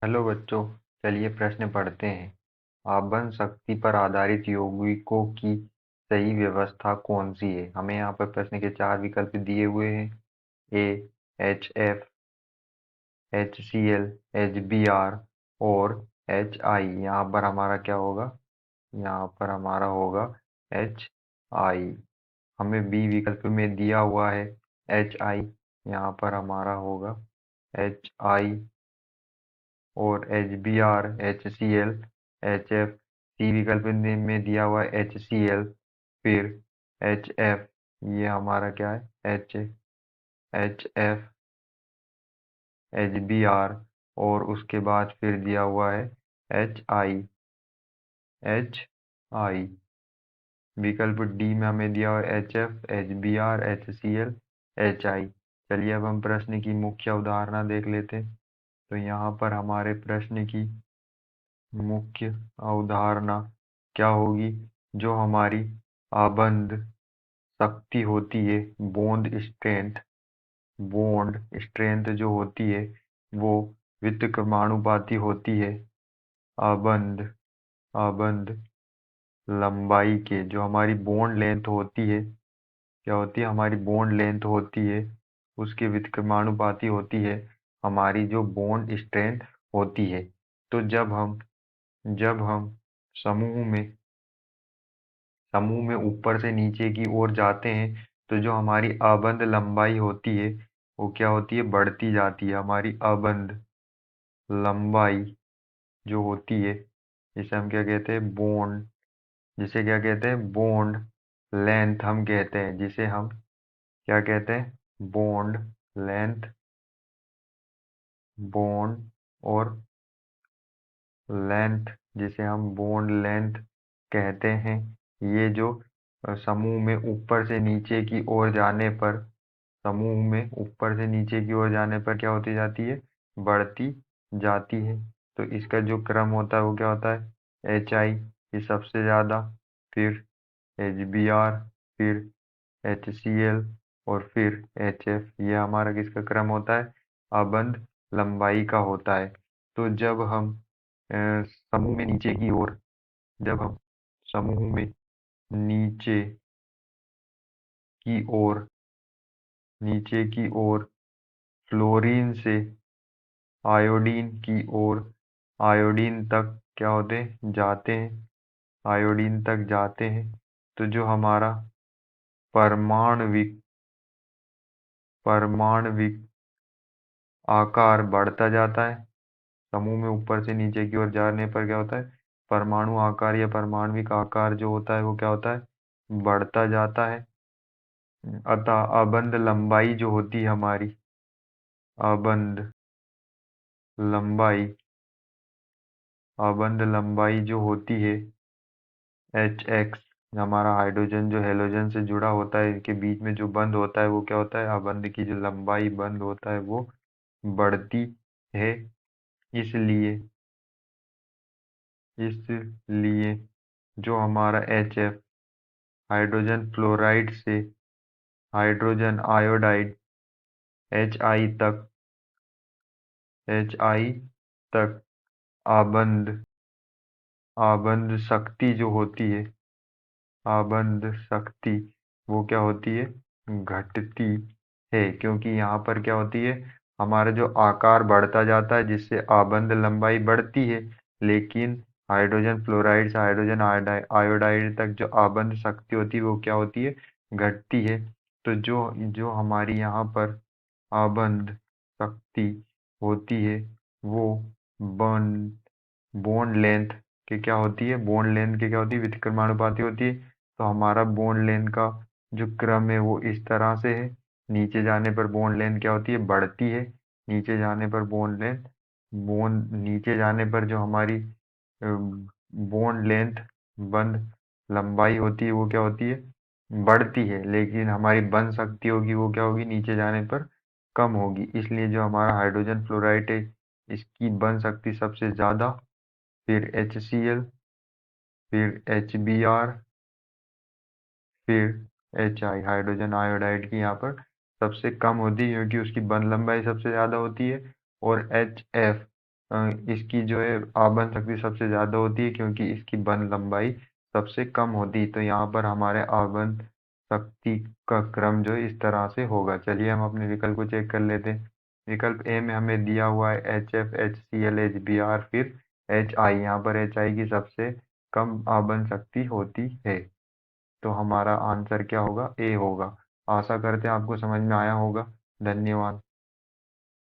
Hello बच्चों, चलिए प्रश्न पढ़ते हैं। आबंध शक्ति पर आधारित यौगिकों की सही व्यवस्था कौन सी है? हमें यहाँ पर प्रश्न के चार विकल्प दिए हुए हैं। ए HF, HCl, HBr और HI। यहाँ पर हमारा क्या होगा? यहाँ पर हमारा होगा HI। हमें बी विकल्प में दिया हुआ है HI। यहाँ पर हमारा होगा HI और HBr, HCl, HF। सी विकल्प में दिया हुआ है HCl, फिर HF। ये हमारा क्या है? HF, HBr और उसके बाद फिर दिया हुआ है HI। विकल्प डी में हमें दिया हुआ है HF, HBr, HCl, HI। चलिए अब हम प्रश्न की मुख्य अवधारणा देख लेते हैं। तो यहाँ पर हमारे प्रश्न की मुख्य अवधारणा क्या होगी? जो हमारी आबंध शक्ति होती है, बॉन्ड स्ट्रेंथ जो होती है, वो व्युत्क्रमानुपाती होती है आबंध आबंध लंबाई के। जो हमारी बॉन्ड लेंथ होती है, क्या होती है? हमारी बॉन्ड लेंथ होती है, उसके व्युत्क्रमानुपाती होती है हमारी जो बॉन्ड स्ट्रेंथ होती है। तो जब हम समूह में समूह में ऊपर से नीचे की ओर जाते हैं, तो जो हमारी आबंध लंबाई होती है वो क्या होती है? बढ़ती जाती है। हमारी आबंध लंबाई जो होती है, जिसे हम क्या कहते हैं? बॉन्ड। जिसे क्या कहते हैं? बॉन्ड लेंथ हम कहते हैं। जिसे हम क्या कहते हैं? Bond length. बॉन्ड और लेंथ, जिसे हम बॉन्ड लेंथ कहते हैं। ये जो समूह में ऊपर से नीचे की ओर जाने पर समूह में ऊपर से नीचे की ओर जाने पर क्या होती जाती है? बढ़ती जाती है। तो इसका जो क्रम होता है वो क्या होता है? HI ये सबसे ज़्यादा, फिर HBr, फिर HCl और फिर HF। ये हमारा किसका क्रम होता है? आबंध लंबाई का होता है। तो समूह में नीचे की ओर जब हम समूह में नीचे की ओर नीचे की ओर फ्लोरीन से आयोडीन की ओर आयोडीन तक क्या होते हैं? जाते हैं। आयोडीन तक जाते हैं। तो जो हमारा परमाणविक परमाणविक आकार बढ़ता जाता है। समूह में ऊपर से नीचे की ओर जाने पर क्या होता है? परमाणु आकार या परमाणविक आकार जो होता है वो क्या होता है? बढ़ता जाता है। अतः आबंध लंबाई आबंध लंबाई जो होती है HX, हमारा हाइड्रोजन जो हेलोजन से जुड़ा होता है, इनके बीच में जो बंध होता है वो क्या होता है? आबंध की जो लंबाई बंध होता है वो बढ़ती है। इसलिए इसलिए जो हमारा HF हाइड्रोजन फ्लोराइड से हाइड्रोजन आयोडाइड HI तक एच आई तक आबंध आबंध शक्ति जो होती है, आबंध शक्ति वो क्या होती है? घटती है। क्योंकि यहाँ पर क्या होती है? हमारा जो आकार बढ़ता जाता है, जिससे आबंध लंबाई बढ़ती है। लेकिन हाइड्रोजन फ्लोराइड से हाइड्रोजन आयोडाइड तक जो आबंध शक्ति होती है वो क्या होती है? घटती है। तो जो जो हमारी यहाँ पर आबंध शक्ति होती है वो बॉन्ड बॉन्ड लेंथ के क्या होती है? बॉन्ड लेंथ के क्या होती है? व्युत्क्रमानुपाती होती है। तो हमारा बॉन्ड लेंथ का जो क्रम है वो इस तरह से है। नीचे जाने पर बॉन्ड लेंथ क्या होती है? बढ़ती है। नीचे जाने पर बॉन्ड नीचे जाने पर जो हमारी बॉन्ड लेंथ बंध लंबाई होती है वो क्या होती है? बढ़ती है। लेकिन हमारी बंध शक्ति होगी वो क्या होगी? नीचे जाने पर कम होगी। इसलिए जो हमारा हाइड्रोजन फ्लोराइड है, इसकी बंध शक्ति सबसे ज़्यादा, फिर HCl, फिर HBr, फिर HI हाइड्रोजन आयोडाइड की यहाँ पर सबसे कम होती है, क्योंकि उसकी बंध लंबाई सबसे ज़्यादा होती है। और HF इसकी जो है आबन शक्ति सबसे ज़्यादा होती है, क्योंकि इसकी बंध लंबाई सबसे कम होती है। तो यहाँ पर हमारे आबन शक्ति का क्रम जो है इस तरह से होगा। चलिए हम अपने विकल्प को चेक कर लेते हैं। विकल्प ए में हमें दिया हुआ है HF, HCl, HBr, फिर HI। यहाँ पर HI की सबसे कम आबन शक्ति होती है। तो हमारा आंसर क्या होगा? ए होगा। आशा करते हैं आपको समझ में आया होगा। धन्यवाद।